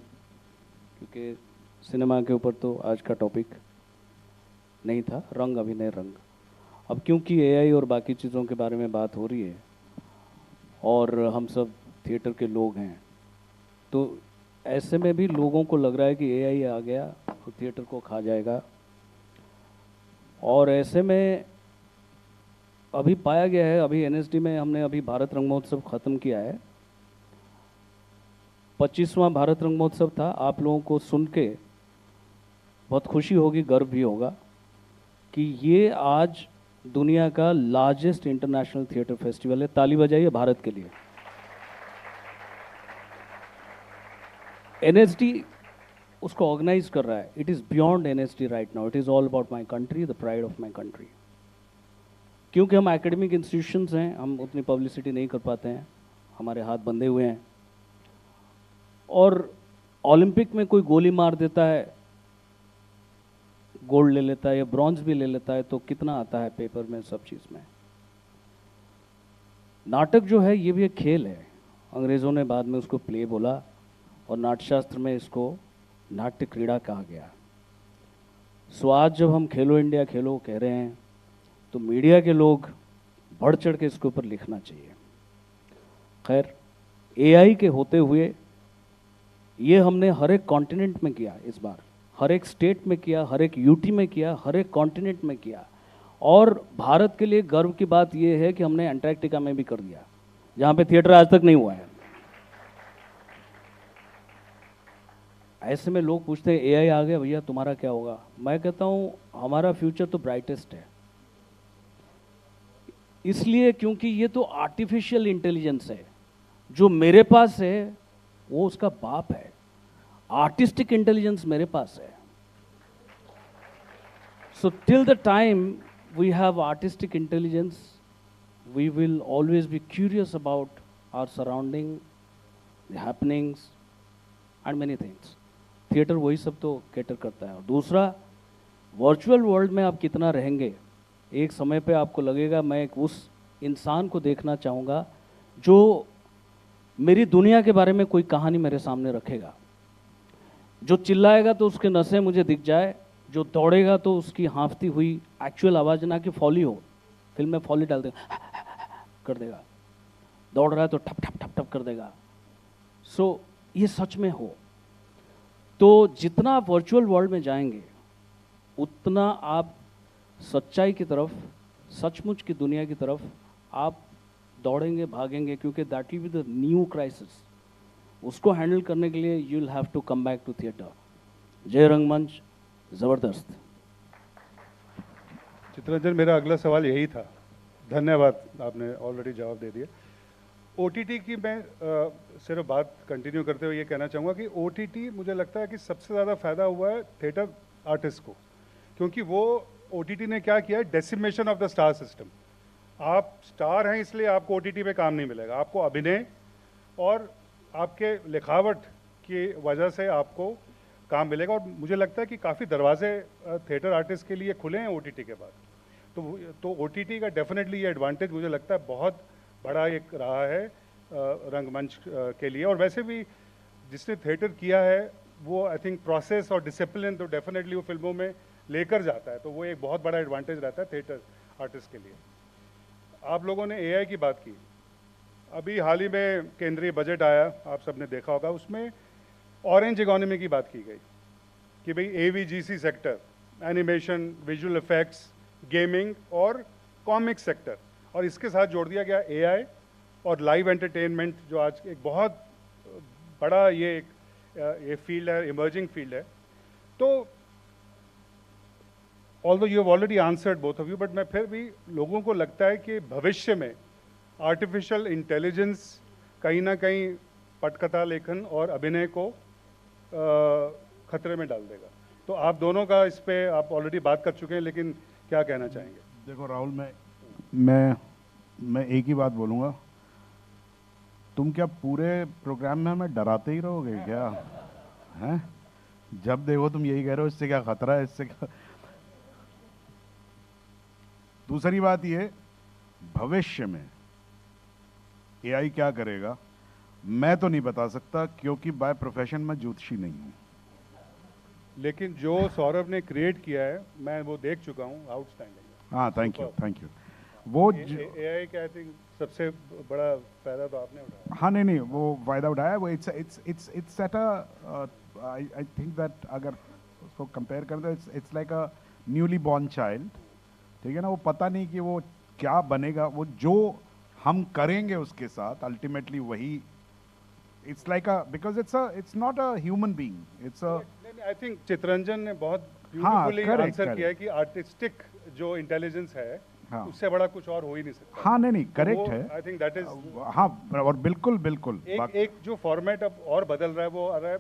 क्योंकि सिनेमा के ऊपर तो आज का टॉपिक नहीं था, रंग अभिनय. अब क्योंकि एआई और बाकी चीज़ों के बारे में बात हो रही है और हम सब थिएटर के लोग हैं, तो ऐसे में भी लोगों को लग रहा है कि एआई आ गया तो थिएटर को खा जाएगा. और ऐसे में अभी पाया गया है, अभी एनएसडी में हमने अभी भारत रंग महोत्सव ख़त्म किया है, 25वां भारत रंग महोत्सव था. आप लोगों को सुन के बहुत खुशी होगी, गर्व भी होगा कि ये आज दुनिया का लार्जेस्ट इंटरनेशनल थिएटर फेस्टिवल है. ताली बजाइए भारत के लिए. एनएसडी उसको ऑर्गेनाइज कर रहा है. It is beyond NSD right now, it is all about my country, the pride of my country. क्योंकि हम एकेडमिक इंस्टीट्यूशंस हैं, हम उतनी पब्लिसिटी नहीं कर पाते हैं, हमारे हाथ बंधे हुए हैं. और ओलंपिक में कोई गोली मार देता है, गोल्ड ले लेता है या ब्रॉन्ज भी ले लेता है, तो कितना आता है पेपर में, सब चीज़ में. नाटक जो है ये भी एक खेल है. अंग्रेज़ों ने बाद में उसको प्ले बोला और नाट्यशास्त्र में इसको नाट्य क्रीड़ा कहा गया. सो आज जब हम खेलो इंडिया खेलो कह रहे हैं, तो मीडिया के लोग बढ़ चढ़ के इसके ऊपर लिखना चाहिए. खैर, एआई के होते हुए ये हमने हर एक कॉन्टिनेंट में किया, इस बार हर एक स्टेट में किया, हर एक यूटी में किया, हर एक कॉन्टिनेंट में किया. और भारत के लिए गर्व की बात यह है कि हमने अंटार्कटिका में भी कर दिया, जहाँ पे थिएटर आज तक नहीं हुआ है. ऐसे में लोग पूछते हैं एआई आ गया भैया तुम्हारा क्या होगा. मैं कहता हूँ हमारा फ्यूचर तो ब्राइटेस्ट है. इसलिए क्योंकि ये तो आर्टिफिशियल इंटेलिजेंस है. जो मेरे पास है वो उसका बाप है. आर्टिस्टिक इंटेलिजेंस मेरे पास है. So till the time we have artistic intelligence, we will always be curious about our surrounding, the happenings and many things. Theatre वही सब तो कैटर करता है. और दूसरा, वर्चुअल वर्ल्ड में आप कितना रहेंगे, एक समय पे आपको लगेगा मैं एक उस इंसान को देखना चाहूँगा जो मेरी दुनिया के बारे में कोई कहानी मेरे सामने रखेगा. जो चिल्लाएगा तो उसके नसें मुझे दिख जाए, जो दौड़ेगा तो उसकी हाँफती हुई एक्चुअल आवाज़ ना कि फॉली हो, फिल्म में फॉली डाल देगा कर देगा, दौड़ रहा है तो ठप ठप ठप ठप कर देगा. सो ये सच में हो. तो जितना आप वर्चुअल वर्ल्ड में जाएंगे उतना आप सच्चाई की तरफ, सचमुच की दुनिया की तरफ आप दौड़ेंगे, भागेंगे, क्योंकि that will be the new crisis. उसको हैंडल करने के लिए you will have to come back to theatre. जय रंगमंच, ज़बरदस्त. चित्ररंजन, मेरा अगला सवाल यही था। धन्यवाद, आपने ऑलरेडी जवाब दे दिया। ओटीटी की मैं सिर्फ बात कंटिन्यू करते हुए ये कहना चाहूँगा कि ओटीटी मुझे लगता है कि सबसे ज़्यादा फ़ायदा हुआ है थिएटर आर्टिस्ट को, क्योंकि वो ओटीटी ने क्या किया है, decimation of the star system. आप स्टार हैं इसलिए आपको ओटीटी पे काम नहीं मिलेगा, आपको अभिनय और आपके लिखावट की वजह से आपको काम मिलेगा। और मुझे लगता है कि काफ़ी दरवाजे थिएटर आर्टिस्ट के लिए खुले हैं ओटीटी के बाद। तो ओटीटी का डेफिनेटली ये एडवांटेज मुझे लगता है बहुत बड़ा एक रहा है रंगमंच के लिए। और वैसे भी जिसने थिएटर किया है वो आई थिंक प्रोसेस और डिसिप्लिन तो डेफिनेटली वो फिल्मों में लेकर जाता है, तो वो एक बहुत बड़ा एडवांटेज रहता है थिएटर आर्टिस्ट के लिए। आप लोगों ने एआई की बात की, अभी हाल ही में केंद्रीय बजट आया, आप सबने देखा होगा, उसमें ऑरेंज इकोनॉमी की बात की गई कि भाई AVGC sector, animation, visual effects, gaming और कॉमिक सेक्टर, और इसके साथ जोड़ दिया गया एआई और लाइव एंटरटेनमेंट, जो आज एक बहुत बड़ा ये फील्ड है, इमर्जिंग फील्ड है। तो although you have already answered both of you, but मैं फिर भी लोगों को लगता है कि भविष्य में आर्टिफिशियल इंटेलिजेंस कहीं ना कहीं पटकथा लेखन और अभिनय को खतरे में डाल देगा। तो आप दोनों का इस पे आप ऑलरेडी बात कर चुके हैं, लेकिन क्या कहना चाहेंगे? देखो राहुल, मैं एक ही बात बोलूँगा, तुम क्या पूरे प्रोग्राम में हमें डराते ही रहोगे क्या? हैं? जब देखो तुम यही कह रहे हो, इससे क्या खतरा है, इससे क्या। दूसरी बात ये, भविष्य में एआई क्या करेगा मैं तो नहीं बता सकता, क्योंकि बाय प्रोफेशन मैं ज्योतिषी नहीं हूँ। लेकिन जो सौरभ ने क्रिएट किया है मैं वो देख चुका हूँ, आउटस्टैंडिंग। हाँ, थैंक यू। वो एआई का आई थिंक सबसे बड़ा फायदा तो आपने उठाया। हाँ, नहीं, वो फायदा उठाया। वो it's at a, I think that अगर उसको कंपेयर कर दो, it's like a newly born child, ठीक है ना। वो पता नहीं कि वो क्या बनेगा, वो जो हम करेंगे उसके साथ अल्टीमेटली वही, it's like a, because it's not a human being, it's a. I think Chitraranjan ने बहुत हाँ, ब्यूटीफुली आंसर किया है कि आर्टिस्टिक जो इंटेलिजेंस है, हाँ, उससे बड़ा कुछ और हो ही नहीं सकता। हाँ, नहीं, करेक्ट है। आई थिंक दैट इज, हाँ, और बिल्कुल एक जो फॉर्मेट अब और बदल रहा है वो आ रहा है,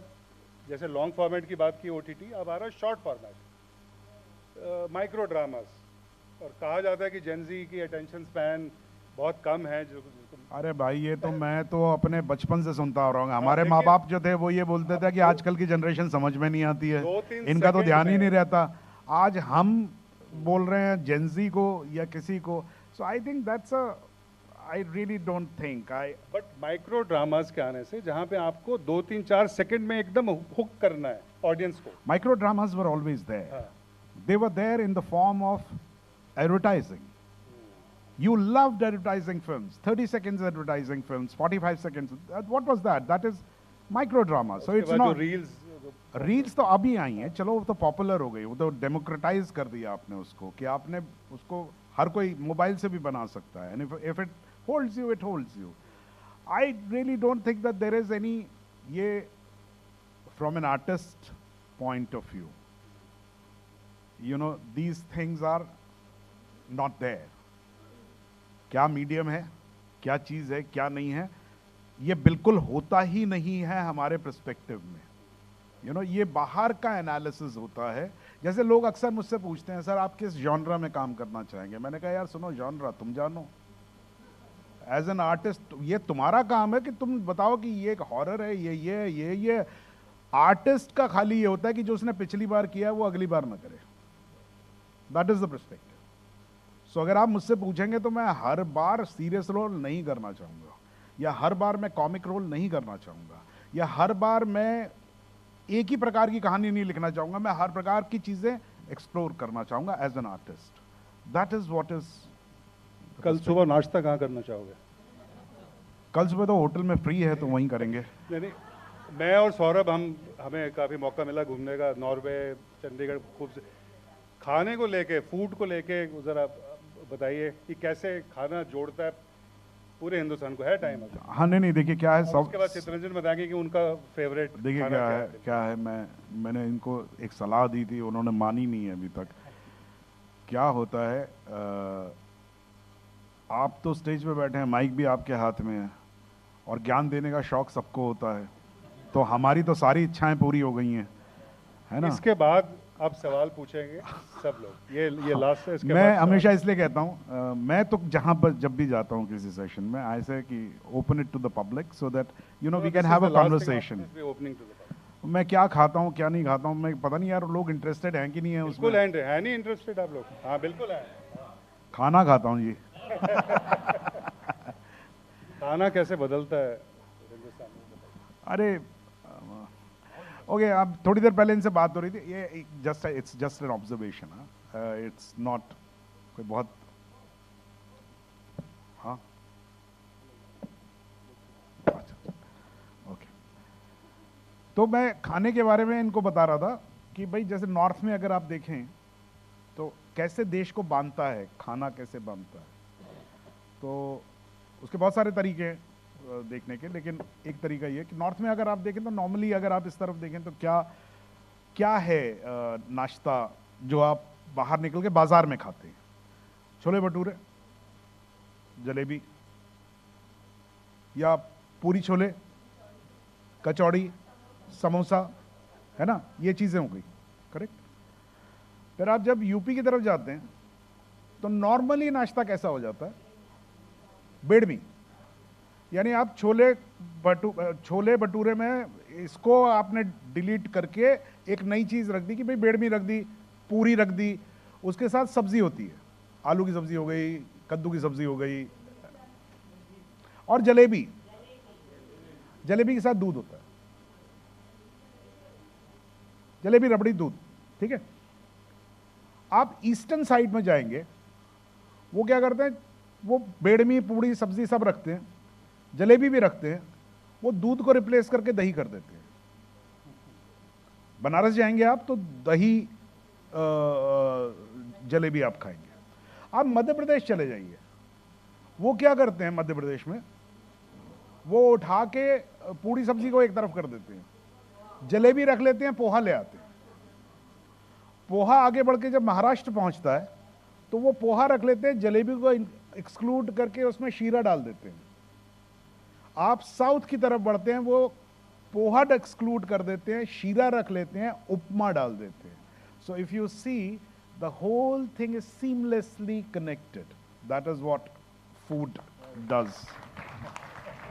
जैसे लॉन्ग फॉर्मेट की बात की ओटीटी, अब आ रहा है शॉर्ट फॉर्मेट, माइक्रो ड्रामास। और कहा जाता है कि जेनजी की अटेंशन स्पैन बहुत कम है। जो अरे भाई, ये तो मैं तो अपने बचपन से सुनता आ रहा हूँ। हमारे लेकिन माँ बाप जो थे वो ये बोलते थे कि आजकल की जनरेशन समझ में नहीं आती है, 2-3 इनका तो सेकंड ध्यान ही में। नहीं रहता। आज हम बोल रहे हैं जेनजी को या किसी को, so I think that's a, I really don't think I. But micro dramas के आने से, जहाँ पे आपको 2-3-4 सेकंड में एकदम हुक करना है ऑडियंस को। Micro dramas were always there, हाँ। they were there in the form of advertising. You loved advertising films, 30 seconds advertising films, 45 seconds. What was that? That is micro drama. So उसके it's बाद जो not. Reels तो अभी आई हैं, चलो वो तो पॉपुलर हो गई, वो तो डेमोक्रेटाइज कर दिया आपने उसको, कि आपने उसको हर कोई मोबाइल से भी बना सकता है, and if it holds you, it holds you. I really don't think that there is any, ये from an artist point of view, you know, these things are not there. क्या मीडियम है, क्या चीज़ है, क्या नहीं है, ये बिल्कुल होता ही नहीं है हमारे पर्सपेक्टिव में। You know, ये बाहर का एनालिसिस होता है। जैसे लोग अक्सर मुझसे पूछते हैं, सर आप किस जॉनरा में काम करना चाहेंगे? मैंने कहा यार सुनो, जॉनरा तुम जानो, एज एन आर्टिस्ट ये तुम्हारा काम है कि तुम बताओ कि ये एक हॉरर है, ये आर्टिस्ट का खाली ये होता है कि जो उसने पिछली बार किया वो अगली बार ना करे। That is the perspective. So अगर आप मुझसे पूछेंगे तो मैं हर बार सीरियस रोल नहीं करना चाहूँगा, या हर बार मैं कॉमिक रोल नहीं करना चाहूँगा, या हर बार मैं एक ही प्रकार की कहानी नहीं लिखना चाहूँगा। मैं हर प्रकार की चीज़ें एक्सप्लोर करना चाहूँगा as an artist. That is what is. कल सुबह नाश्ता कहाँ करना चाहोगे? कल सुबह तो होटल में फ्री है, तो वहीं करेंगे। नहीं, मैं और सौरभ हमें काफ़ी मौका मिला घूमने का, नॉर्वे, चंडीगढ़, खूब से खाने को लेके, फूड को लेके ज़रा बताइए कि कैसे खाना जोड़ता है पूरे हिंदुस्तान को। है टाइम अभी? हाँ, नहीं, देखिए क्या है, सब उसके बाद चित्ररंजन बताएंगे कि उनका फेवरेट देखिए क्या है, मैंने इनको एक सलाह दी थी, उन्होंने मानी नहीं है अभी तक। क्या होता है, आप तो स्टेज पे बैठे हैं, माइक भी आपके हाथ में है, और ज्ञान देने का शौक सबको होता है, तो हमारी तो सारी इच्छाएं पूरी हो गई हैं, है ना। इसके बाद आप सवाल पूछेंगे सब लोग, ये लास्ट है, इसके मैं बाद हमेशा इसलिए कहता हूँ, मैं तो जहाँ पर जब भी जाता हूँ किसी सेशन में, ऐसे कि open it to the public so that you know we can have a conversation. Opening to the public. मैं क्या खाता हूँ क्या नहीं खाता हूँ, मैं पता नहीं यार लोग इंटरेस्टेड हैं कि नहीं है बिल्कुल उसमें। है नहीं इंटरेस्टेड आप लोग? हाँ बिल्कुल है। खाना खाता हूँ जी। खाना कैसे बदलता है हिंदुस्तान में? अरे ओके, अब थोड़ी देर पहले इनसे बात हो रही थी, ये it's just an observation, it's not कोई बहुत, हाँ अच्छा ओके। तो मैं खाने के बारे में इनको बता रहा था कि भाई जैसे नॉर्थ में अगर आप देखें तो कैसे देश को बांधता है खाना, कैसे बांधता है, तो उसके बहुत सारे तरीके हैं देखने के, लेकिन एक तरीका ये कि नॉर्थ में अगर आप देखें तो नॉर्मली अगर आप इस तरफ देखें तो क्या क्या है नाश्ता जो आप बाहर निकल के बाजार में खाते हैं? छोले भटूरे, जलेबी, या पूरी छोले, कचौड़ी, समोसा, है ना, ये चीज़ें हो गई, करेक्ट। फिर आप जब यूपी की तरफ जाते हैं तो नॉर्मली नाश्ता कैसा हो जाता है? बेडमी, यानी आप छोले भटूरे में इसको आपने डिलीट करके एक नई चीज़ रख दी कि भाई बेडमी रख दी, पूरी रख दी, उसके साथ सब्जी होती है, आलू की सब्जी हो गई, कद्दू की सब्जी हो गई, और जलेबी, जलेबी के साथ दूध होता है, जलेबी रबड़ी दूध, ठीक है। आप ईस्टर्न साइड में जाएंगे, वो क्या करते हैं, वो बेडमी पूड़ी सब्जी सब रखते हैं, जलेबी भी रखते हैं, वो दूध को रिप्लेस करके दही कर देते हैं। बनारस जाएंगे आप तो दही जलेबी आप खाएंगे। आप मध्य प्रदेश चले जाइए, वो क्या करते हैं मध्य प्रदेश में, वो उठा के पूड़ी सब्जी को एक तरफ कर देते हैं, जलेबी रख लेते हैं, पोहा ले आते हैं। पोहा आगे बढ़ के जब महाराष्ट्र पहुंचता है तो वो पोहा रख लेते हैं, जलेबी को एक्सक्लूड करके उसमें शीरा डाल देते हैं। आप साउथ की तरफ बढ़ते हैं, वो पोहा एक्सक्लूड कर देते हैं, शीरा रख लेते हैं, उपमा डाल देते हैं। So if you see the whole thing is seamlessly connected, that is what food does.